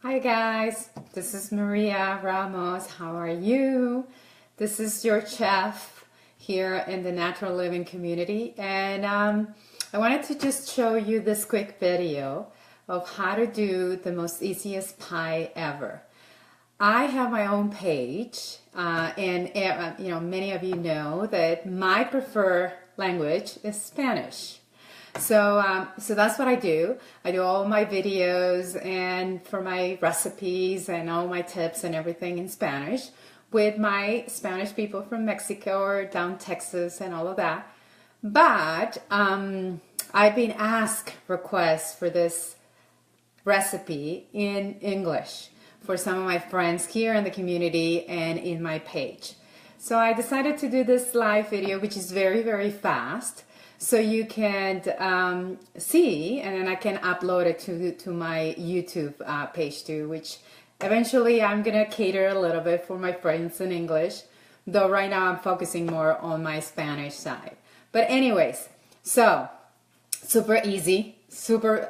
Hi guys, this is Maria Ramos. How are you? This is your chef here in the natural living community, and I wanted to just show you this quick video of how to do the most easiest pie ever. I have my own page, and many of you know that my preferred language is Spanish. So that's what I do. I do all my videos and for my recipes and all my tips and everything in Spanish with my Spanish people from Mexico or down Texas and all of that. But I've been asked requests for this recipe in English for some of my friends here in the community and in my page. So I decided to do this live video, which is very, very fast. So you can see, and then I can upload it to my YouTube page too, which eventually I'm gonna cater a little bit for my friends in English, though right now I'm focusing more on my Spanish side. But anyways, so super easy, super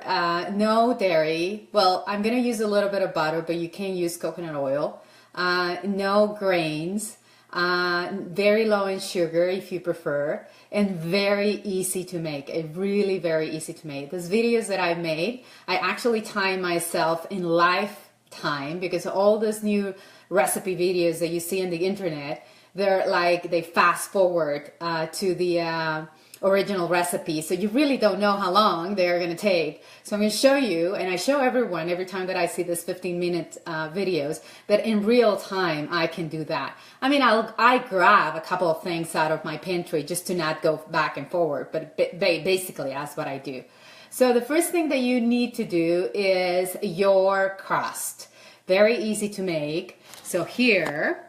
no dairy. Well, I'm gonna use a little bit of butter, but you can use coconut oil. No grains. Very low in sugar if you prefer, and very easy to make. Really very easy to make. These videos that I've made, I actually time myself in lifetime, because all those new recipe videos that you see on the internet, they're like they fast forward to the original recipe, so you really don't know how long they're going to take. So I'm going to show you, and I show everyone every time that I see this 15-minute videos, that in real time I can do that. I mean, I grab a couple of things out of my pantry just to not go back and forward, but basically that's what I do. So the first thing that you need to do is your crust. Very easy to make. So here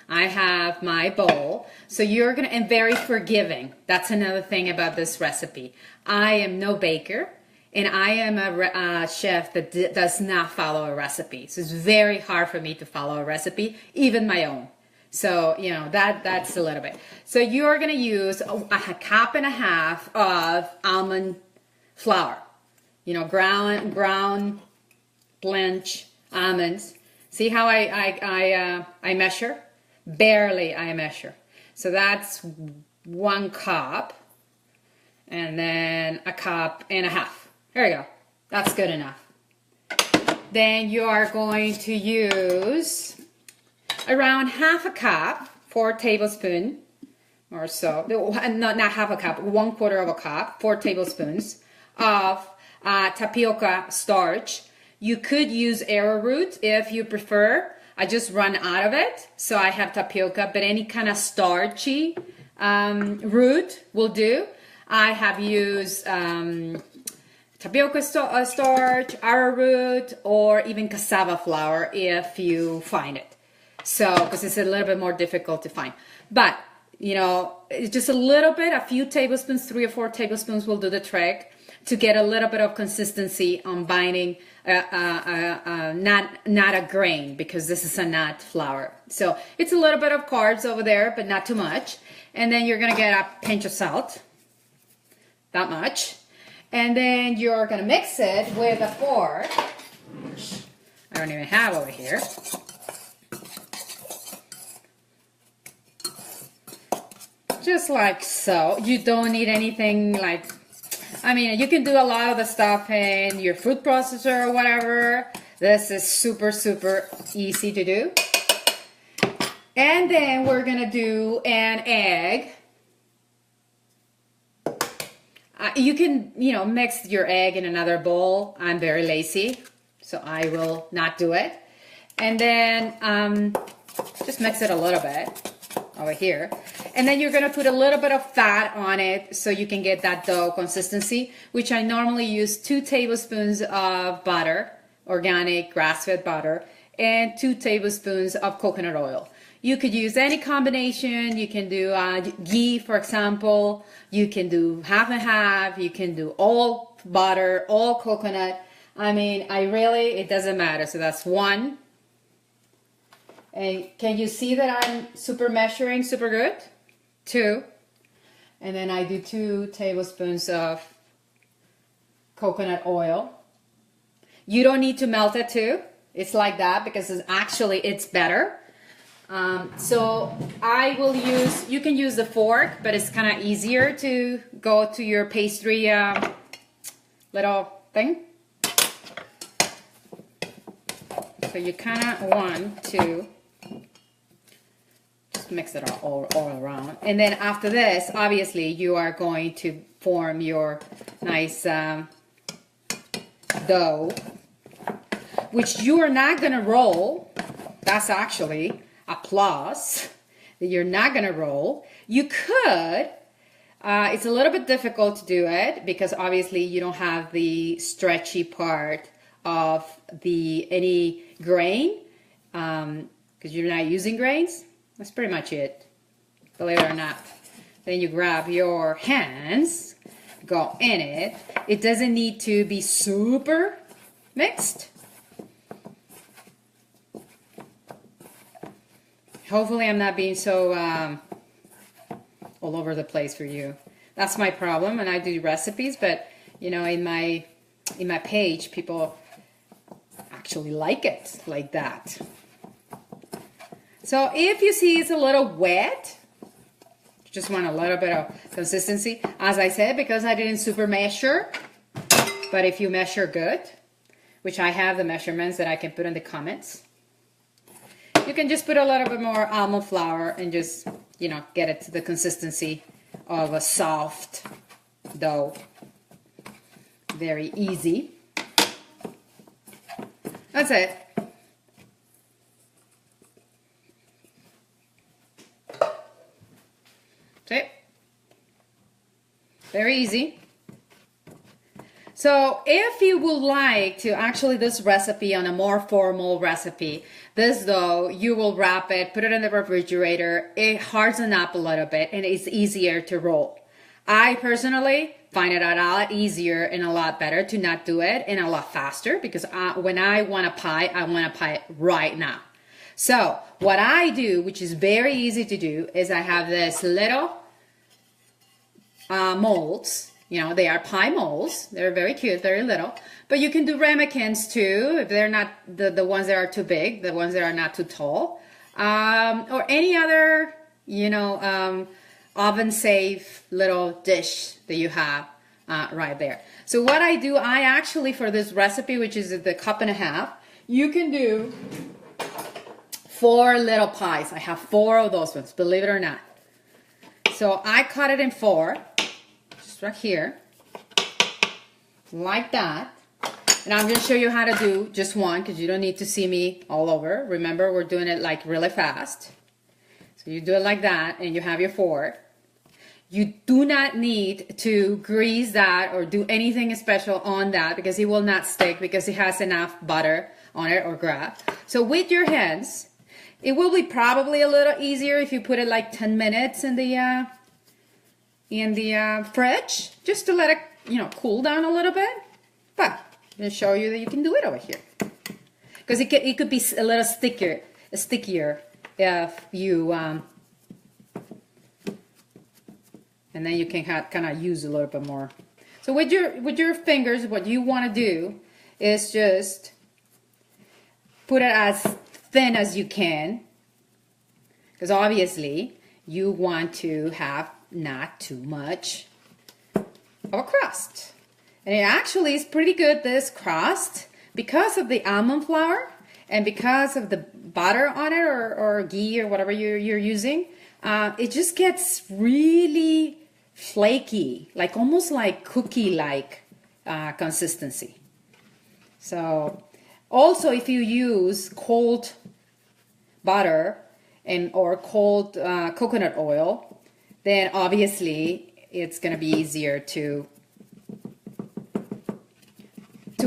I have my bowl. So you're gonna, and very forgiving. That's another thing about this recipe. I am no baker, and I am a chef that does not follow a recipe. So it's very hard for me to follow a recipe, even my own. So, you know, that's a little bit. So you're gonna use a cup and a half of almond flour. You know, ground blanch almonds. See how I measure? Barely I measure. So that's 1 cup, and then a cup and a half. There you go. That's good enough. Then you are going to use around half a cup, 4 tablespoons or so. Not half a cup, 1/4 of a cup, 4 tablespoons of tapioca starch. You could use arrowroot if you prefer. I just run out of it, so I have tapioca, but any kind of starchy root will do. I have used tapioca starch, arrowroot, or even cassava flour if you find it. So, because it's a little bit more difficult to find. But, you know, just a little bit, a few tablespoons, 3 or 4 tablespoons will do the trick to get a little bit of consistency on binding not a grain, because this is a nut flour. So it's a little bit of carbs over there, but not too much. And then you're gonna get a pinch of salt, that much. And then you're gonna mix it with a fork, which I don't even have over here. Just like so. You don't need anything like, I mean, you can do a lot of the stuff in your food processor or whatever. This is super, super easy to do. And then we're gonna do an egg. You can, you know, mix your egg in another bowl. I'm very lazy, so I will not do it. And then just mix it a little bit over here. And then you're gonna put a little bit of fat on it so you can get that dough consistency, which I normally use 2 tablespoons of butter, organic grass-fed butter, and 2 tablespoons of coconut oil. You could use any combination. You can do ghee, for example. You can do half and half. You can do all butter, all coconut. I mean, it doesn't matter. So that's 1. And can you see that I'm measuring super good? 2. And then I do 2 tablespoons of coconut oil. You don't need to melt it too. It's like that because it's better. So I will use, you can use the fork, but it's kind of easier to go to your pastry little thing. So you kind of want to just mix it all around. And then after this, obviously, you are going to form your nice dough, which you are not going to roll. That's actually a plus, that you're not going to roll. You could. It's a little bit difficult to do it because obviously you don't have the stretchy part of any grain because you're not using grains. That's pretty much it, believe it or not. Then you grab your hands, go in it. It doesn't need to be super mixed. Hopefully I'm not being so all over the place for you. That's my problem, and I do recipes, but you know, in my page, people actually like it like that. So if you see it's a little wet, you just want a little bit of consistency, as I said, because I didn't super measure. But if you measure good, which I have the measurements that I can put in the comments, you can just put a little bit more almond flour and just, you know, get it to the consistency of a soft dough. Very easy. That's it. See? Very easy. So if you would like to actually this recipe on a more formal recipe, this dough, you will wrap it, put it in the refrigerator. It hardens up a little bit and it's easier to roll. I personally find it a lot easier and a lot better to not do it and a lot faster because when I want a pie, I want a pie right now. So what I do, which is very easy to do, is I have this little molds. You know, they are pie molds. They're very cute, very little. But you can do ramekins too, if they're not the ones that are too big, the ones that are not too tall. Or any other, you know, oven-safe little dish that you have right there. So what I do, I actually, for this recipe, which is the cup and a half, you can do 4 little pies. I have 4 of those ones, believe it or not. So I cut it in 4. Right here, like that. And I'm going to show you how to do just one because you don't need to see me all over. Remember, we're doing it like really fast. So you do it like that and you have your 4. You do not need to grease that or do anything special on that because it will not stick because it has enough butter on it or grab. So with your hands, it will be probably a little easier if you put it like 10 minutes in the fridge, just to let it, you know, cool down a little bit. But I'm going to show you that you can do it over here. Because it could be a little stickier if you, and then you can kind of use a little bit more. So with your fingers, what you want to do is just put it as thin as you can. Because obviously you want to have not too much of a crust. And it actually is pretty good, this crust, because of the almond flour and because of the butter on it or ghee or whatever you're using. It just gets really flaky, like almost like cookie-like consistency. So also if you use cold butter or cold coconut oil, then obviously it's going to be easier to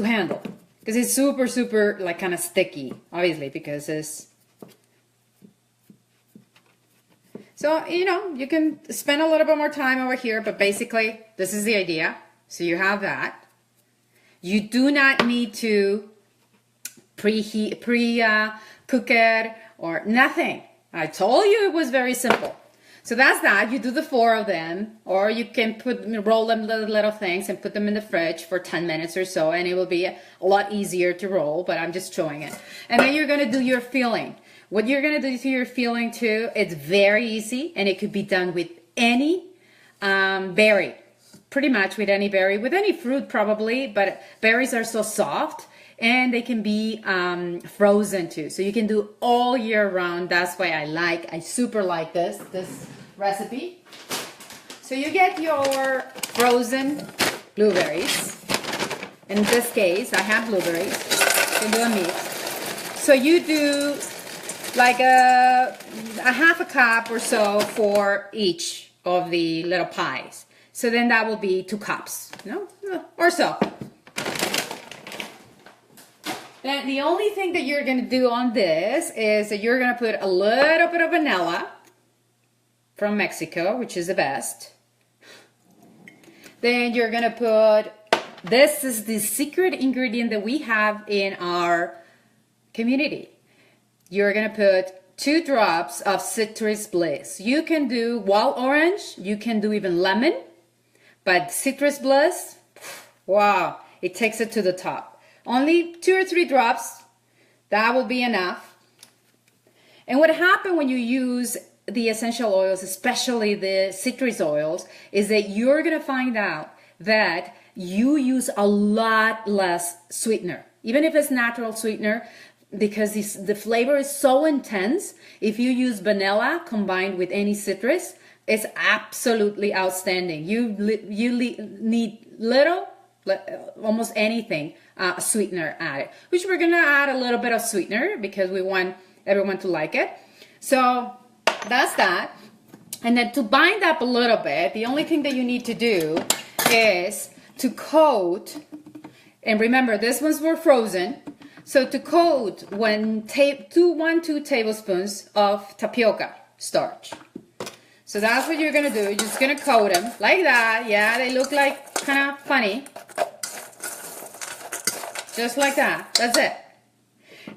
handle because it's super like kind of sticky, obviously, because it's, so you know, you can spend a little bit more time over here, but basically this is the idea. So you have that. You do not need to cook it or nothing. I told you it was very simple. So that's that. You do the 4 of them, or you can roll them little things and put them in the fridge for 10 minutes or so, and it will be a lot easier to roll, but I'm just showing it. And then you're gonna do your filling. What you're gonna do to your filling too, it's very easy, and it could be done with any berry. Pretty much with any berry, with any fruit probably, but berries are so soft. And they can be frozen too. So you can do all year round. That's why I super like this recipe. So you get your frozen blueberries. In this case, I have blueberries. You can do a mix. So you do like a half a cup or so for each of the little pies. So then that will be 2 cups, or so. Then the only thing that you're going to do on this is that you're going to put a little bit of vanilla from Mexico, which is the best. Then you're going to put, this is the secret ingredient that we have in our community. You're going to put 2 drops of Citrus Bliss. You can do wild orange, you can do even lemon, but Citrus Bliss, wow, it takes it to the top. Only 2 or 3 drops, that will be enough. And what happens when you use the essential oils, especially the citrus oils, is that you're gonna find out that you use a lot less sweetener, even if it's natural sweetener, because the flavor is so intense. If you use vanilla combined with any citrus, it's absolutely outstanding. You need little, almost anything, sweetener added, which we're gonna add a little bit of sweetener because we want everyone to like it. So that's that. And then to bind up a little bit, the only thing that you need to do is to coat, and remember this ones were frozen, so to coat 2 tablespoons of tapioca starch. So that's what you're gonna do. You're just gonna coat them like that. Yeah, they look like kind of funny. Just like that. That's it.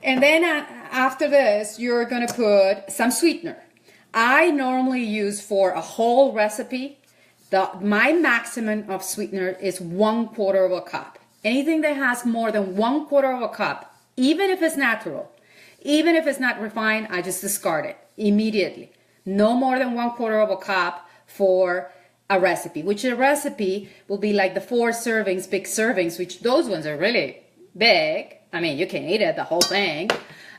And then after this, you're going to put some sweetener. I normally use for a whole recipe, my maximum of sweetener is 1/4 of a cup. Anything that has more than 1/4 of a cup, even if it's natural, even if it's not refined, I just discard it immediately. No more than 1/4 of a cup for a recipe, which a recipe will be like the 4 servings, big servings, which those ones are really big. I mean, you can eat it, the whole thing,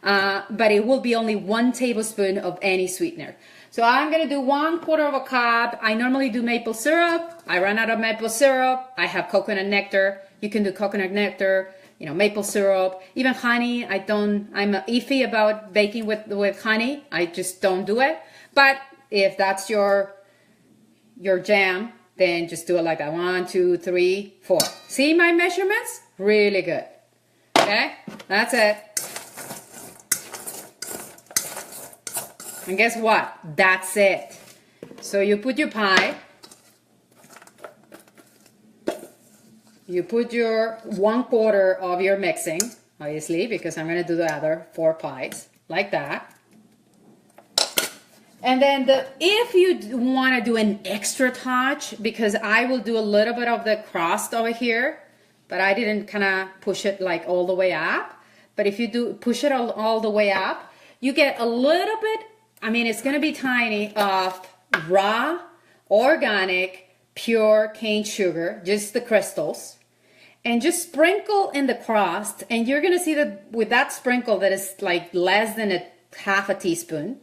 but it will be only 1 tablespoon of any sweetener. So I'm gonna do 1/4 of a cup. I normally do maple syrup. I ran out of maple syrup. I have coconut nectar. You can do coconut nectar, maple syrup, even honey. I'm iffy about baking with honey. I just don't do it. But if that's your jam, then just do it like that. 1, 2, 3, 4. See my measurements? Really good. Okay, that's it. And guess what? That's it. So you put your pie. You put your 1/4 of your mixing, obviously, because I'm going to do the other 4 pies, like that. And then if you want to do an extra touch, because I will do a little bit of the crust over here, but I didn't kind of push it like all the way up. But if you do push it all the way up, you get a little bit, I mean, it's going to be tiny, of raw, organic, pure cane sugar, just the crystals. And just sprinkle in the crust, and you're going to see that with that sprinkle that is like less than half a teaspoon,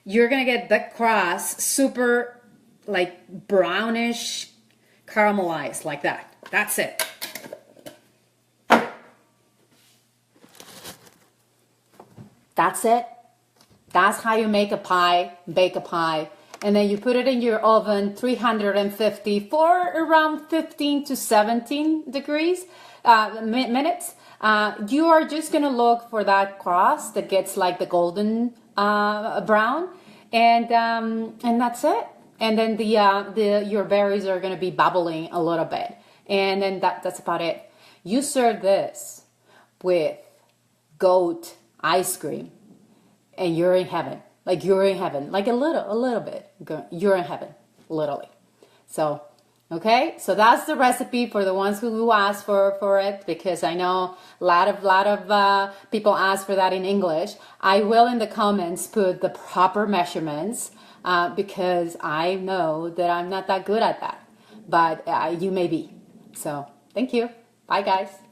you're going to get the crust super like brownish, caramelized like that. That's it. That's it. That's how you make a pie, bake a pie. And then you put it in your oven, 350 for around 15 to 17 degrees, minutes. You are just going to look for that crust that gets like the golden brown. And that's it. And then your berries are going to be bubbling a little bit. And then that's about it. You serve this with goat ice cream and you're in heaven. like you're in heaven, like a little bit. You're in heaven, literally. So, okay, so that's the recipe for the ones who asked for it, because I know a lot of people ask for that in English. I will in the comments put the proper measurements because I know that I'm not that good at that, but you may be. So, thank you. Bye, guys.